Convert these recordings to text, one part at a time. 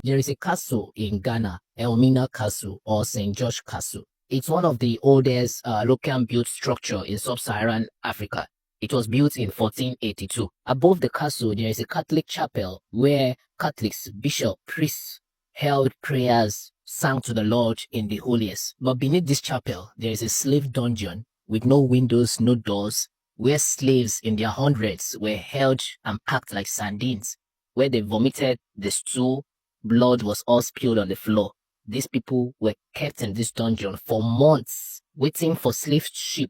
There is a castle in Ghana, Elmina Castle or St. George Castle. It's one of the oldest European-built structure in sub-Saharan Africa. It was built in 1482. Above the castle, there is a Catholic chapel where Catholics, bishops, priests held prayers, sang to the Lord in the holiest. But beneath this chapel, there is a slave dungeon with no windows, no doors, where slaves in their hundreds were held and packed like sardines, where they vomited the stool, blood was all spilled on the floor. These people were kept in this dungeon for months, waiting for slave ship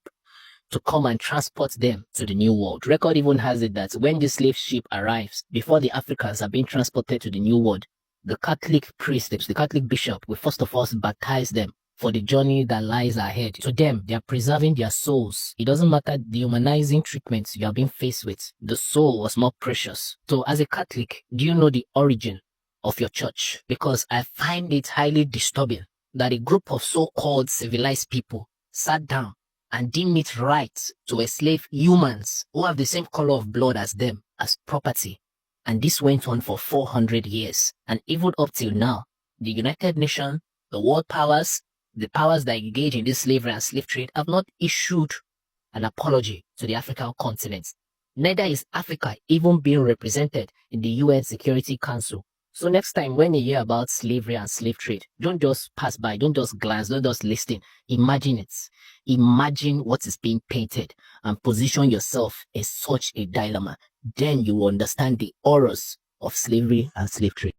to come and transport them to the New World. Record even has it that when the slave ship arrives, before the Africans are being transported to the New World, the Catholic priest, the Catholic bishop will first of all baptize them for the journey that lies ahead. To them, they are preserving their souls. It doesn't matter the humanizing treatments you are being faced with. The soul was more precious. So as a Catholic, do you know the origin of your church? Because I find it highly disturbing that a group of so-called civilized people sat down and deem it right to enslave humans who have the same color of blood as them as property. And this went on for 400 years. And even up till now, the United Nations, the world powers, the powers that engage in this slavery and slave trade have not issued an apology to the African continent. Neither is Africa even being represented in the UN Security Council. So next time when you hear about slavery and slave trade, don't just pass by, don't just glance, don't just listen. Imagine it. Imagine what is being painted and position yourself in such a dilemma. Then you will understand the horrors of slavery and slave trade.